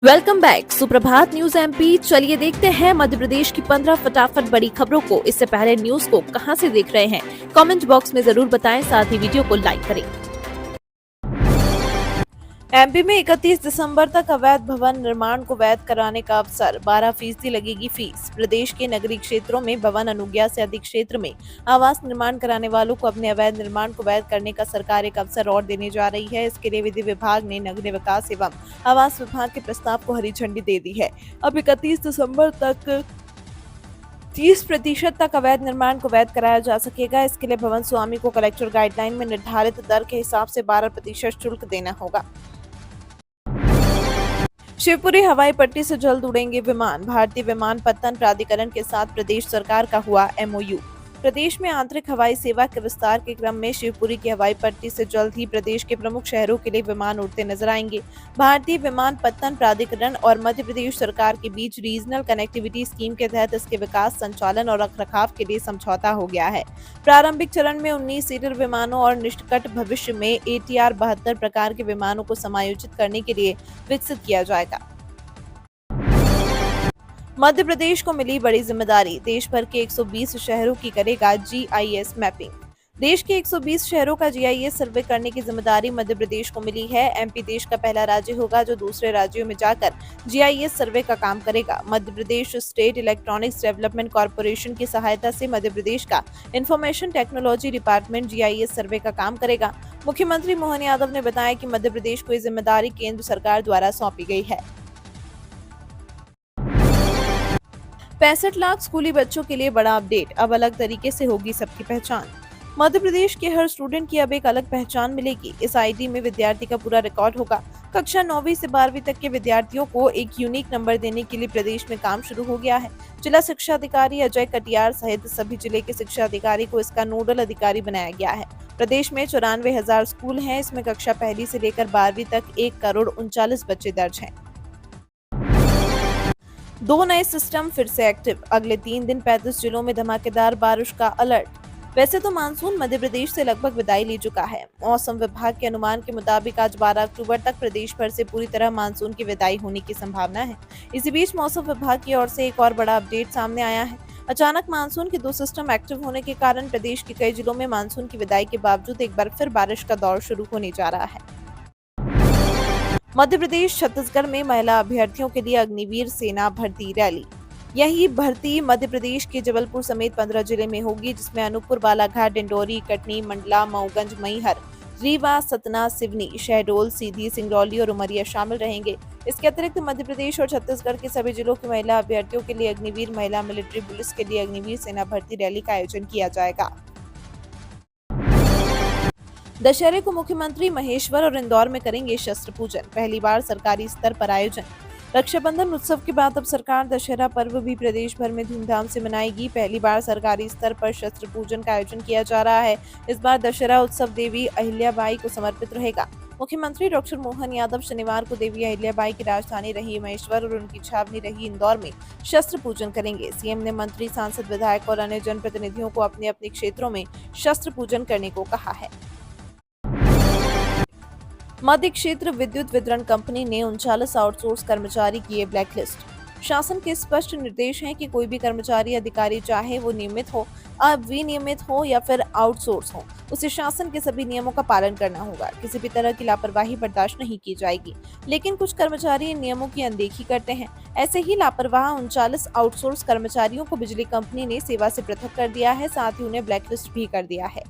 Welcome back सुप्रभात news MP. चलिए देखते हैं मध्य प्रदेश की 15 फटाफट बड़ी खबरों को। इससे पहले न्यूज को कहां से देख रहे हैं, कमेंट बॉक्स में जरूर बताएं, साथ ही वीडियो को लाइक करें। एमपी में 31 दिसंबर तक अवैध भवन निर्माण को वैध कराने का अवसर, 12% लगेगी फीस। प्रदेश के नगरीय क्षेत्रों में भवन अनुज्ञा से अधिक क्षेत्र में आवास निर्माण कराने वालों को अपने अवैध निर्माण को वैध करने का सरकार एक अवसर और देने जा रही है। इसके लिए विधि विभाग ने नगरीय विकास एवं आवास विभाग के प्रस्ताव को हरी झंडी दे दी है। अब 31 दिसंबर तक 30% तक अवैध निर्माण को वैध कराया जा सकेगा। इसके लिए भवन स्वामी को कलेक्टर गाइडलाइन में निर्धारित दर के हिसाब से 12% शुल्क देना होगा। शिवपुरी हवाई पट्टी से जल्द उड़ेंगे विमान, भारतीय विमानपत्तन प्राधिकरण के साथ प्रदेश सरकार का हुआ एमओयू। प्रदेश में आंतरिक हवाई सेवा के विस्तार के क्रम में शिवपुरी की हवाई पट्टी से जल्द ही प्रदेश के प्रमुख शहरों के लिए विमान उड़ते नजर आएंगे। भारतीय विमानपत्तन प्राधिकरण और मध्य प्रदेश सरकार के बीच रीजनल कनेक्टिविटी स्कीम के तहत इसके विकास, संचालन और रखरखाव के लिए समझौता हो गया है। प्रारंभिक चरण में 19 सीटर विमानों और निकट भविष्य में ATR 72 प्रकार के विमानों को समायोजित करने के लिए विकसित किया जाएगा। मध्य प्रदेश को मिली बड़ी जिम्मेदारी, देश भर के 120 शहरों की करेगा GIS मैपिंग। देश के 120 शहरों का GIS सर्वे करने की जिम्मेदारी मध्य प्रदेश को मिली है। एमपी देश का पहला राज्य होगा जो दूसरे राज्यों में जाकर GIS सर्वे का काम करेगा। Madhya Pradesh state electronics development corporation की सहायता से मध्य प्रदेश का इंफॉर्मेशन टेक्नोलॉजी डिपार्टमेंट GIS सर्वे का काम करेगा। मुख्यमंत्री मोहन यादव ने बताया कि मध्य प्रदेश को ये जिम्मेदारी केंद्र सरकार द्वारा सौंपी गई है। 65 लाख स्कूली बच्चों के लिए बड़ा अपडेट, अब अलग तरीके से होगी सबकी पहचान। मध्य प्रदेश के हर स्टूडेंट की अब एक अलग पहचान मिलेगी। इस आईडी में विद्यार्थी का पूरा रिकॉर्ड होगा। कक्षा 9वीं से 12वीं तक के विद्यार्थियों को एक यूनिक नंबर देने के लिए प्रदेश में काम शुरू हो गया है। जिला शिक्षा अधिकारी अजय कटियार सहित सभी जिले के शिक्षा अधिकारी को इसका नोडल अधिकारी बनाया गया है। प्रदेश में 94,000 स्कूल हैं। इसमें कक्षा 1 से लेकर 12वीं तक 1,39,00,000 बच्चे दर्ज हैं। 2 नए सिस्टम फिर से एक्टिव, अगले 3 दिन 35 जिलों में धमाकेदार बारिश का अलर्ट। वैसे तो मानसून मध्य प्रदेश से लगभग विदाई ले चुका है। मौसम विभाग के अनुमान के मुताबिक आज 12 अक्टूबर तक प्रदेश भर से पूरी तरह मानसून की विदाई होने की संभावना है। इसी बीच मौसम विभाग की ओर से एक और बड़ा अपडेट सामने आया है। अचानक मानसून के 2 सिस्टम एक्टिव होने के कारण प्रदेश के कई जिलों में मानसून की विदाई के बावजूद एक बार फिर बारिश का दौर शुरू होने जा रहा है। मध्य प्रदेश छत्तीसगढ़ में महिला अभ्यर्थियों के लिए अग्निवीर सेना भर्ती रैली। यही भर्ती मध्य प्रदेश के जबलपुर समेत 15 जिले में होगी, जिसमें अनूपपुर, बालाघाट, डिंडोरी, कटनी, मंडला, मऊगंज, मैहर, रीवा, सतना, सिवनी, शहडोल, सीधी, सिंगरौली और उमरिया शामिल रहेंगे। इसके अतिरिक्त मध्य प्रदेश और छत्तीसगढ़ के सभी जिलों की महिला अभ्यर्थियों के लिए अग्निवीर, महिला मिलिट्री पुलिस के लिए अग्निवीर सेना भर्ती रैली का आयोजन किया जाएगा। दशहरे को मुख्यमंत्री महेश्वर और इंदौर में करेंगे शस्त्र पूजन, पहली बार सरकारी स्तर पर आयोजन। रक्षाबंधन उत्सव के बाद अब सरकार दशहरा पर्व भी प्रदेश भर में धूमधाम से मनाएगी। पहली बार सरकारी स्तर पर शस्त्र पूजन का आयोजन किया जा रहा है। इस बार दशहरा उत्सव देवी अहिल्याबाई को समर्पित रहेगा। मुख्यमंत्री डॉक्टर मोहन यादव शनिवार को देवी अहिल्याबाई की राजधानी रही महेश्वर और उनकी छावनी रही इंदौर में शस्त्र पूजन करेंगे। सीएम ने मंत्री, सांसद, विधायक और अन्य जनप्रतिनिधियों को अपने अपने क्षेत्रों में शस्त्र पूजन करने को कहा है। मध्य क्षेत्र विद्युत वितरण कंपनी ने 39 आउटसोर्स कर्मचारी किए ब्लैकलिस्ट। शासन के स्पष्ट निर्देश हैं कि कोई भी कर्मचारी अधिकारी, चाहे वो नियमित हो, विनियमित हो या फिर आउटसोर्स हो, उसे शासन के सभी नियमों का पालन करना होगा। किसी भी तरह की लापरवाही बर्दाश्त नहीं की जाएगी। लेकिन कुछ कर्मचारी इन नियमों की अनदेखी करते हैं। ऐसे ही लापरवाह 39 आउटसोर्स कर्मचारियों को बिजली कंपनी ने सेवा से पृथक कर दिया है, साथ ही उन्हें ब्लैकलिस्ट भी कर दिया है।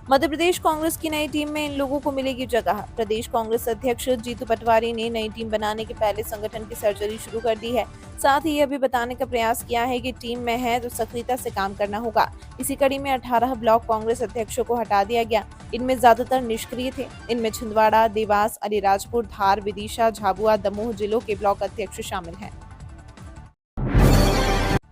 मध्य प्रदेश कांग्रेस की नई टीम में इन लोगों को मिलेगी जगह। प्रदेश कांग्रेस अध्यक्ष जीतू पटवारी ने नई टीम बनाने के पहले संगठन की सर्जरी शुरू कर दी है। साथ ही यह भी बताने का प्रयास किया है कि टीम में है तो सक्रियता से काम करना होगा। इसी कड़ी में 18 ब्लॉक कांग्रेस अध्यक्षों को हटा दिया गया। इनमें ज्यादातर निष्क्रिय थे। इनमें छिंदवाड़ा, देवास, अलीराजपुर, धार, विदिशा, झाबुआ, दमोह जिलों के ब्लॉक अध्यक्ष शामिल हैं।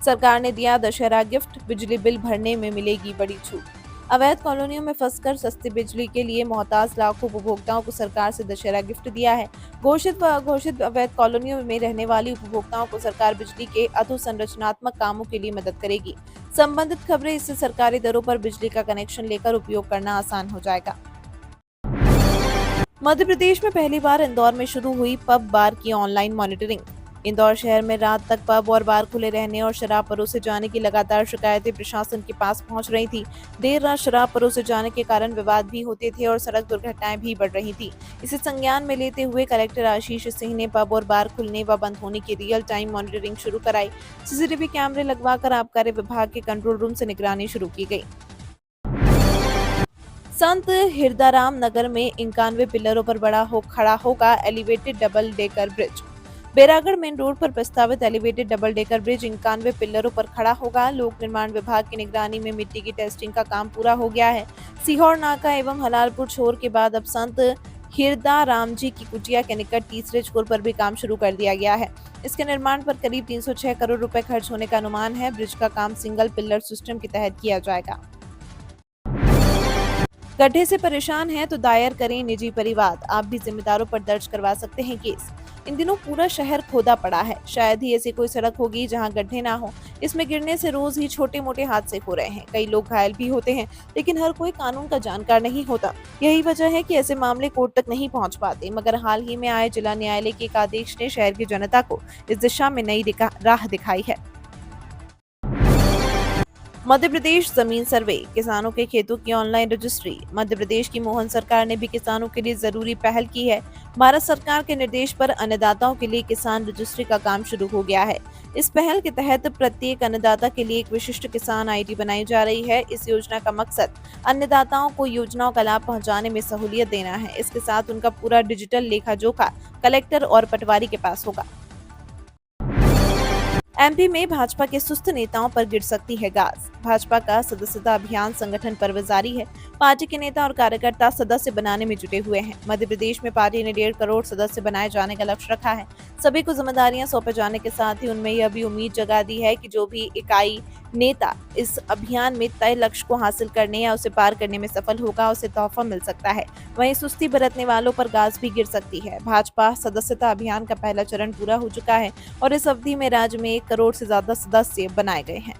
सरकार ने दिया दशहरा गिफ्ट, बिजली बिल भरने में मिलेगी बड़ी छूट। अवैध कॉलोनियों में फंसकर सस्ती बिजली के लिए मोहताज लाखों उपभोक्ताओं को सरकार से दशहरा गिफ्ट दिया है। घोषित व अघोषित अवैध कॉलोनियों में रहने वाली उपभोक्ताओं को सरकार बिजली के अधोसंरचनात्मक कामों के लिए मदद करेगी। संबंधित खबरें, इससे सरकारी दरों पर बिजली का कनेक्शन लेकर उपयोग करना आसान हो जाएगा। मध्य प्रदेश में पहली बार इंदौर में शुरू हुई पब बार की ऑनलाइन मॉनिटरिंग। इंदौर शहर में रात तक पब और बार खुले रहने और शराब परोसे जाने की लगातार शिकायतें प्रशासन के पास पहुंच रही थी। देर रात शराब परोसे जाने के कारण विवाद भी होते थे और सड़क दुर्घटनाएं भी बढ़ रही थी। इसे संज्ञान में लेते हुए कलेक्टर आशीष सिंह ने पब और बार खुलने व बंद होने की रियल टाइम मॉनिटरिंग शुरू कराई। सीसीटीवी कैमरे लगवाकर आबकारी विभाग के कंट्रोल रूम से निगरानी शुरू की गई। संत हिरदाराम नगर में 91 पिलरों पर खड़ा होगा elevated double decker bridge. Bairagarh main road पर प्रस्तावित एलिवेटेड डबल डेकर ब्रिज 91 पिलरों पर खड़ा होगा। लोक निर्माण विभाग की निगरानी में मिट्टी की टेस्टिंग का काम पूरा हो गया है। सीहोर नाका एवं हलालपुर छोर के बाद अब संत हिरदाराम जी की कुटिया के निकट तीसरे छोर पर भी काम शुरू कर दिया गया है। इसके निर्माण पर करीब 306 करोड़ रुपए खर्च होने का अनुमान है। ब्रिज का काम सिंगल पिलर सिस्टम के तहत किया जाएगा। गड्ढे से परेशान हैं तो दायर करें निजी परिवाद। आप भी जिम्मेदारों पर दर्ज करवा सकते हैं केस। इन दिनों पूरा शहर खोदा पड़ा है। शायद ही ऐसी कोई सड़क होगी जहां गड्ढे ना हो। इसमें गिरने से रोज ही छोटे मोटे हादसे हो रहे हैं। कई लोग घायल भी होते हैं, लेकिन हर कोई कानून का जानकार नहीं होता। यही वजह है कि ऐसे मामले कोर्ट तक नहीं पहुंच पाते। मगर हाल ही में आए जिला न्यायालय के एक आदेश ने शहर की जनता को इस दिशा में नई राह दिखाई है। मध्य प्रदेश जमीन सर्वे, किसानों के खेतों की ऑनलाइन रजिस्ट्री। मध्य प्रदेश की मोहन सरकार ने भी किसानों के लिए जरूरी पहल की है। भारत सरकार के निर्देश पर अन्नदाताओं के लिए किसान रजिस्ट्री का काम शुरू हो गया है। इस पहल के तहत प्रत्येक अन्नदाता के लिए एक विशिष्ट किसान आईडी बनाई जा रही है। इस योजना का मकसद अन्नदाताओं को योजनाओं का लाभ पहुंचाने में सहूलियत देना है। इसके साथ उनका पूरा डिजिटल लेखा जोखा कलेक्टर और पटवारी के पास होगा। एमपी में भाजपा के सुस्त नेताओं पर गिर सकती है गाज। भाजपा का सदस्यता अभियान संगठन पर्व जारी है। पार्टी के नेता और कार्यकर्ता सदस्य बनाने में जुटे हुए हैं। मध्य प्रदेश में पार्टी ने 1.5 करोड़ सदस्य बनाए जाने का लक्ष्य रखा है। सभी को जिम्मेदारियां सौंपे जाने के साथ ही उनमें यह भी उम्मीद जगा दी है कि जो भी इकाई नेता इस अभियान में तय लक्ष्य को हासिल करने या उसे पार करने में सफल होगा, उसे तोहफा मिल सकता है। वहीं सुस्ती बरतने वालों पर गाज भी गिर सकती है। भाजपा सदस्यता अभियान का पहला चरण पूरा हो चुका है और इस अवधि में राज्य में 1 करोड़ से ज्यादा सदस्य बनाए गए हैं।